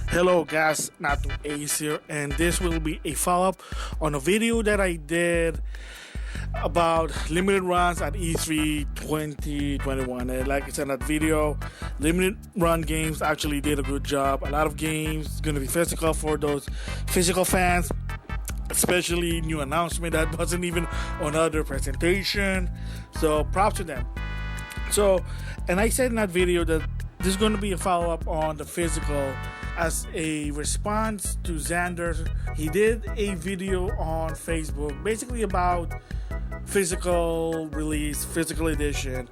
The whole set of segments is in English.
Hello guys, NautoAisDx here, and this will be a follow-up on a video that I did about limited runs at E3 2021. And like I said in that video, limited run games actually did a good job. A lot of games going to be physical for those physical fans, especially new announcement that wasn't even on other presentation. So props to them. So, and I said in that video that this is going to be a follow-up on the physical as a response to Xander. He did a video on Facebook basically about physical release, physical edition.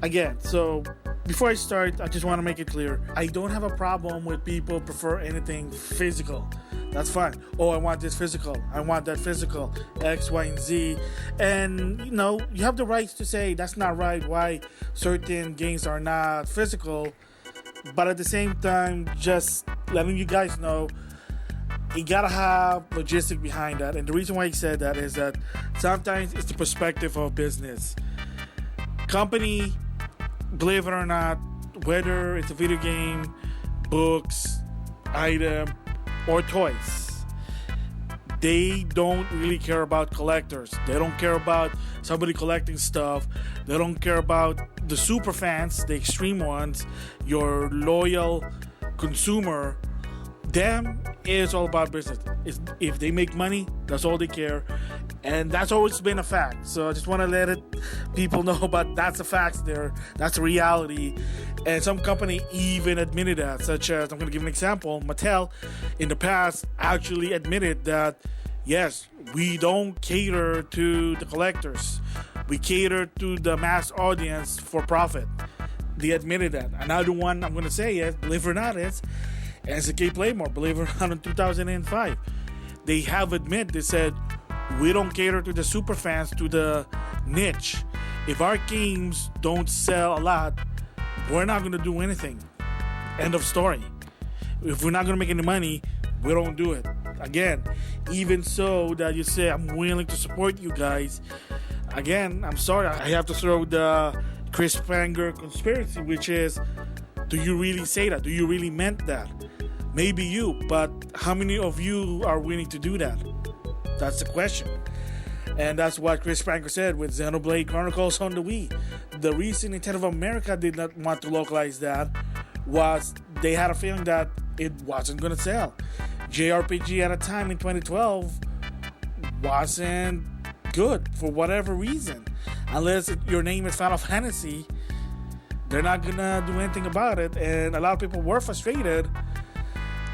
Again, so before I start, I just want to make it clear, I don't have a problem with people prefer anything physical. That's fine. Oh, I want this physical, I want that physical, X, Y, and Z. And you know, you have the rights to say that's not right, why certain games are not physical. But at the same time, just letting you guys know, you gotta have logistics behind that. And the reason why he said that is that sometimes it's the perspective of business. Company, believe it or not, whether it's a video game, books, item, or toys, they don't really care about collectors. They don't care about somebody collecting stuff. They don't care about the super fans, the extreme ones, your loyal consumer. Them, it's all about business. If they make money, that's all they care. And that's always been a fact. So I just want to let people know about that's a fact there. That's a reality. And some company even admitted that, such as, I'm going to give an example, Mattel in the past actually admitted that, yes, we don't cater to the collectors. We cater to the mass audience for profit. They admitted that. Another one I'm going to say is, believe it or not, is SNK Playmore, believe it or not, in 2005. They have admitted, they said, we don't cater to the super fans, to the niche. If our games don't sell a lot, we're not going to do anything. End of story. If we're not going to make any money, we don't do it. Again, even so that you say, I'm willing to support you guys. Again, I'm sorry, I have to throw the Chris Pranger conspiracy, which is, do you really say that? Do you really meant that? Maybe you, but how many of you are willing to do that? That's the question. And that's what Chris Pranger said with Xenoblade Chronicles on the Wii. The reason Nintendo of America did not want to localize that was they had a feeling that it wasn't going to sell. JRPG at a time in 2012 wasn't good for whatever reason. Unless your name is Final Fantasy, they're not gonna do anything about it. And a lot of people were frustrated.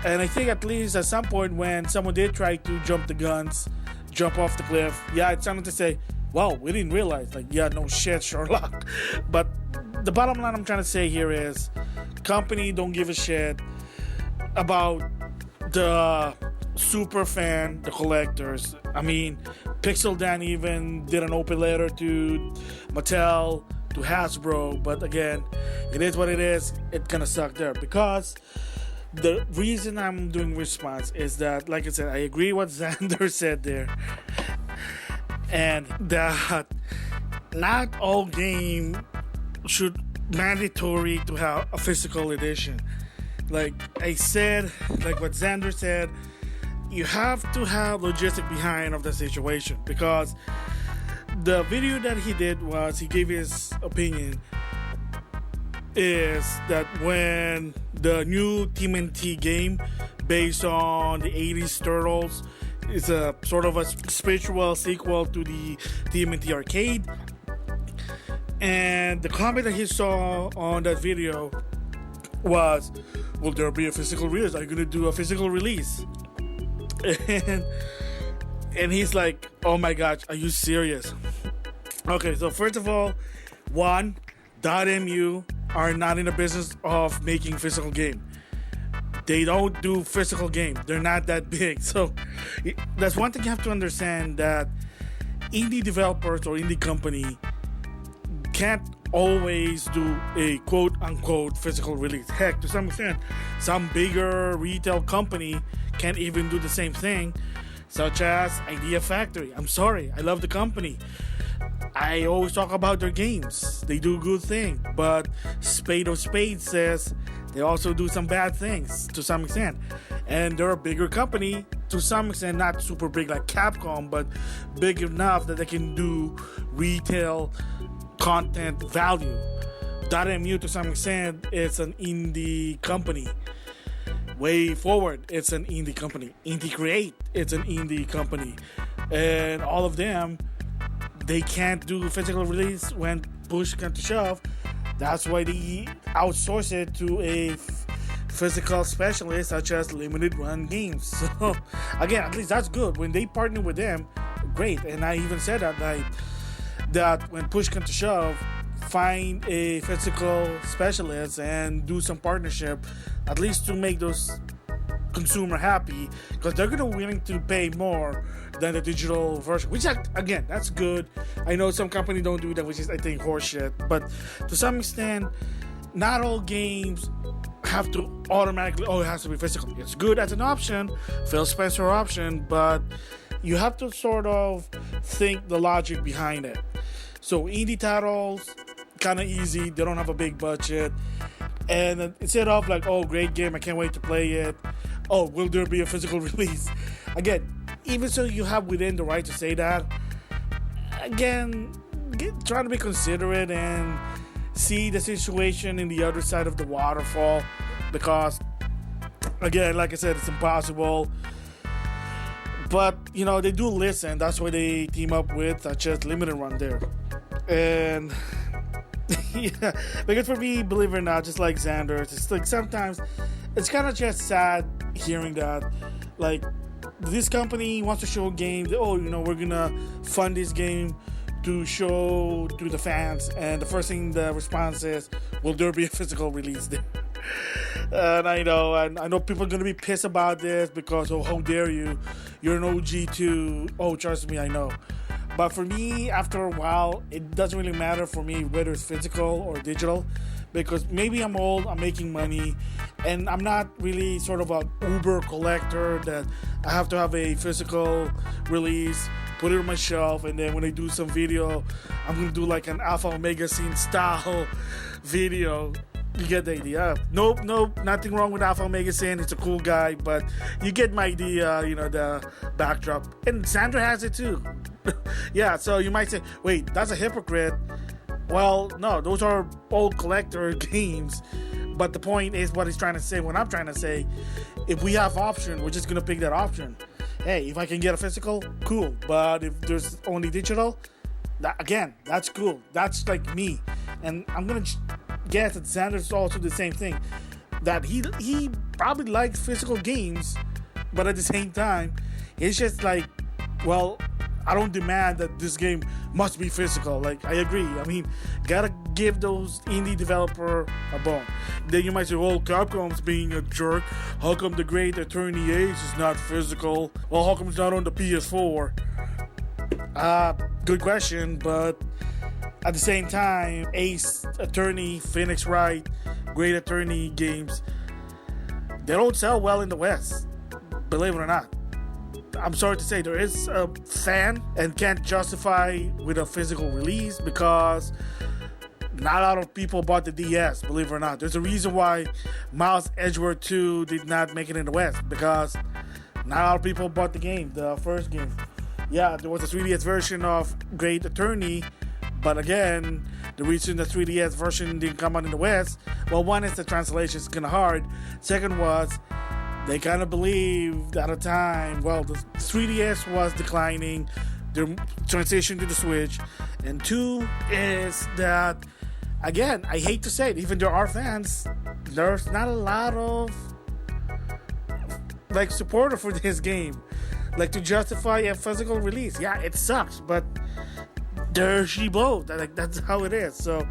And I think at least at some point when someone did try to jump the guns, jump off the cliff, yeah, it's something to say, wow, we didn't realize. Like, yeah, no shit, Sherlock. But the bottom line I'm trying to say here is, company don't give a shit about the super fan, the collectors. I mean, Pixel Dan even did an open letter to Mattel, to Hasbro, but again, it is what it is. It's gonna suck there, because the reason I'm doing response is that, like I said, I agree what Xander said there, and that not all game should mandatory to have a physical edition. Like I said, like what Xander said, you have to have logistic behind of the situation, because the video that he did was, he gave his opinion, is that when the new TMNT game based on the 80s Turtles is a sort of a spiritual sequel to the TMNT arcade, and the comment that he saw on that video was, will there be a physical release? Are you going to do a physical release? And he's like, oh my gosh, are you serious? Okay, so first of all, one, .mu are not in the business of making physical game. They don't do physical game. They're not that big. So that's one thing you have to understand, that indie developers or indie company can't always do a quote-unquote physical release. Heck, to some extent, some bigger retail company can't even do the same thing, such as Idea Factory. I'm sorry, I love the company. I always talk about their games. They do good things, but Spade of Spades says they also do some bad things to some extent. And they're a bigger company to some extent, not super big like Capcom, but big enough that they can do retail content value. .mu to some extent, it's an indie company. Way Forward, it's an indie company. Indie Create, it's an indie company. And all of them, they can't do physical release when push comes to shove. That's why they outsource it to a physical specialist such as Limited Run Games. So again, at least that's good. When they partner with them, great. And I even said that when push comes to shove, find a physical specialist and do some partnership, at least to make those consumer happy, because they're gonna be willing to pay more than the digital version, which again, that's good. I know some companies don't do that, which is I think horseshit, but to some extent, not all games have to automatically, it has to be physical. It's good as an option, Phil Spencer option, but you have to sort of think the logic behind it. So indie titles, kind of easy, they don't have a big budget, and instead of like, oh, great game, I can't wait to play it, oh, will there be a physical release? Again, even so you have within the right to say that, again, try to be considerate and see the situation in the other side of the waterfall, because again, like I said, it's impossible. But they do listen. That's why they team up with such as Limited Run there. And yeah, because for me, believe it or not, just like Xander, it's like sometimes it's kind of just sad hearing that, like, this company wants to show a game, we're gonna fund this game to show to the fans, and the first thing the response is, will there be a physical release there? And I know people are gonna be pissed about this because, oh, how dare you, you're an OG too. Oh, trust me, I know. But for me, after a while, it doesn't really matter for me whether it's physical or digital, because maybe I'm old, I'm making money, and I'm not really sort of an uber collector that I have to have a physical release, put it on my shelf, and then when I do some video, I'm going to do like an Alpha Omega Scene style video. You get the idea. Nope, nothing wrong with Alpha Omega Scene. It's a cool guy, but you get my idea, the backdrop. And Xander has it too. Yeah, so you might say, wait, that's a hypocrite. Well, no, those are old collector games. But the point is what he's trying to say. What I'm trying to say, if we have option, we're just going to pick that option. Hey, if I can get a physical, cool. But if there's only digital, that's cool. That's like me. And I'm going to guess that Xander's also the same thing. That he probably likes physical games, but at the same time, it's just like, well, I don't demand that this game must be physical. Like, I agree. I mean, gotta give those indie developer a bone. Then you might say, well, Capcom's being a jerk. How come the Great Attorney Ace is not physical? Well, how come it's not on the PS4? Good question, but at the same time, Ace Attorney, Phoenix Wright, Great Attorney games, they don't sell well in the West, believe it or not. I'm sorry to say, there is a fan and can't justify with a physical release because not a lot of people bought the DS, believe it or not. There's a reason why Miles Edgeworth 2 did not make it in the West, because not a lot of people bought the game, the first game. Yeah, there was a 3DS version of Great Attorney, but again, the reason the 3DS version didn't come out in the West, well, one is the translation is kind of hard. Second was, they kind of believed at a time, well, the 3DS was declining, the transition to the Switch, and two is that, again, I hate to say it, even there are fans, there's not a lot of like supporter for this game, like to justify a physical release. Yeah, it sucks, but there she blows. Like, that's how it is. So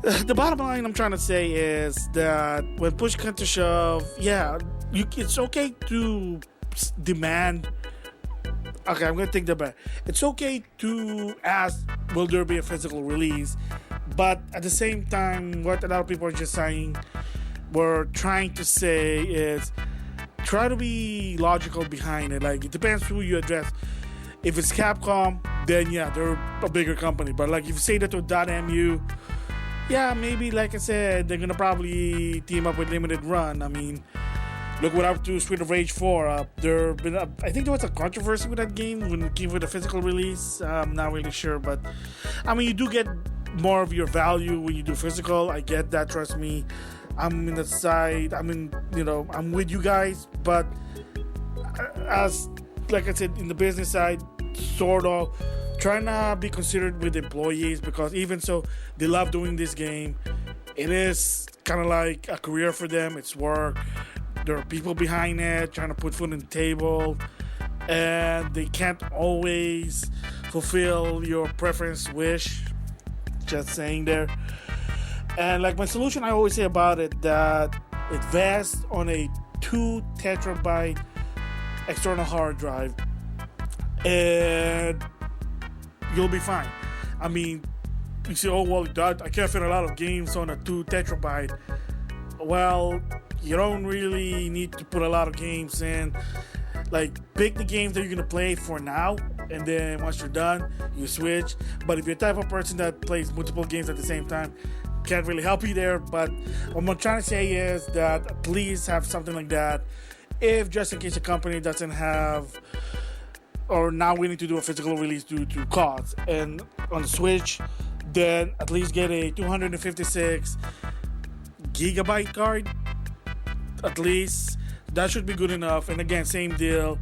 the bottom line I'm trying to say is that when push comes to shove, yeah, it's okay to demand. Okay, I'm gonna take that back. It's okay to ask, will there be a physical release? But at the same time, what a lot of people are just saying, we're trying to say is, try to be logical behind it. Like, it depends who you address. If it's Capcom, then yeah, they're a bigger company. But like if you say that to .mu, yeah, maybe like I said, they're gonna probably team up with Limited Run. I mean, look what happened to Street of Rage 4. I think there was a controversy with that game when it came with a physical release. I'm not really sure, but I mean, you do get more of your value when you do physical. I get that, trust me. I'm in the side. I'm with you guys, but as like I said, in the business side, sort of trying to be considered with employees, because even so, they love doing this game. It is kind of like a career for them. It's work. There are people behind it trying to put food on the table, and they can't always fulfill your preference wish. Just saying there. And like my solution, I always say about it, that invest on a 2 terabyte external hard drive and you'll be fine. I mean, you say, oh well, I can't fit a lot of games on a 2 terabyte. Well, you don't really need to put a lot of games in. Like, pick the games that you're gonna play for now, and then once you're done, you switch. But if you're the type of person that plays multiple games at the same time, can't really help you there. But what I'm trying to say is that please have something like that, if just in case a company doesn't have or not willing to do a physical release due to cost. And on the Switch, then at least get a 256 gigabyte card. At least that should be good enough. And again, same deal.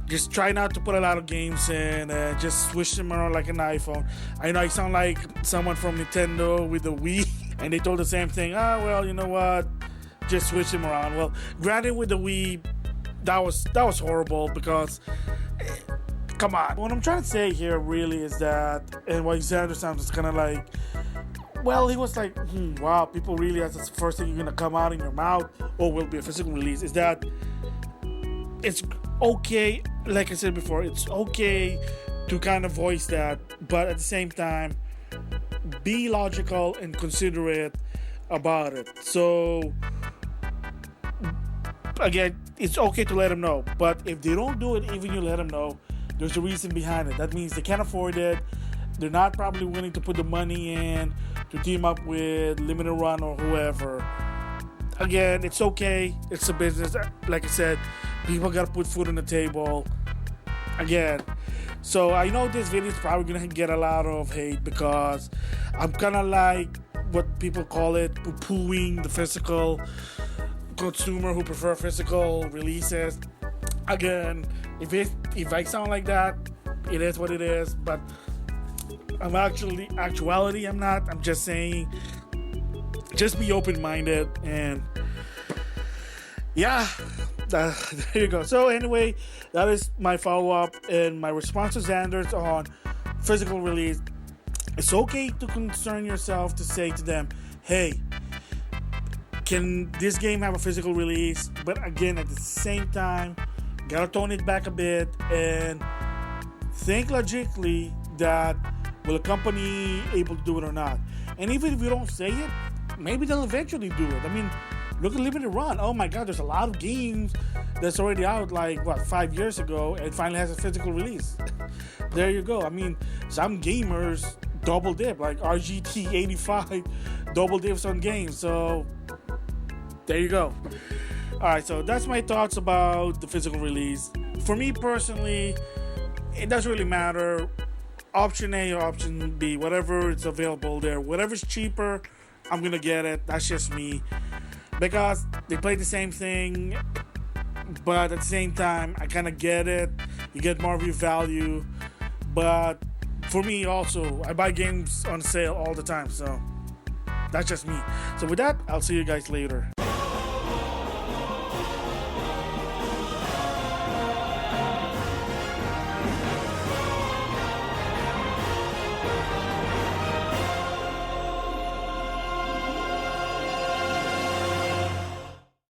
Just try not to put a lot of games in. Just switch them around like an iPhone. I know I sound like someone from Nintendo with the Wii, and they told the same thing. Well, you know what? Just switch them around. Well, granted, with the Wii, that was horrible because, come on. What I'm trying to say here really is that, and what Xander sounds is kind of like, well, he was like, wow, people really, that's the first thing you're gonna come out in your mouth, or will be a physical release, is that it's okay, like I said before, it's okay to kind of voice that, but at the same time, be logical and considerate about it. So, again, it's okay to let them know, but if they don't do it, even you let them know, there's a reason behind it. That means they can't afford it. They're not probably willing to put the money in to team up with Limited Run or whoever. Again, it's okay. It's a business. Like I said, people gotta put food on the table. Again, so I know this video is probably gonna get a lot of hate because I'm kind of like what people call it, poo-pooing the physical consumer who prefer physical releases. Again, if I sound like that, it is what it is. But I'm actuality, I'm not. I'm just saying, just be open-minded, and yeah, there you go. So anyway, that is my follow-up and my response to Xander's on physical release. It's okay to concern yourself to say to them, hey, can this game have a physical release? But again, at the same time, gotta tone it back a bit and think logically that will a company able to do it or not? And even if you don't say it, maybe they'll eventually do it. I mean, look at Limited Run. Oh my God, there's a lot of games that's already out, like 5 years ago, and finally has a physical release. There you go. I mean, some gamers double dip, like RGT85 double dips on games. So there you go. Alright, so that's my thoughts about the physical release. For me personally, it doesn't really matter. Option A or option B, whatever is available there. Whatever's cheaper, I'm gonna get it. That's just me. Because they play the same thing, but at the same time, I kind of get it. You get more of your value. But for me also, I buy games on sale all the time. So that's just me. So with that, I'll see you guys later.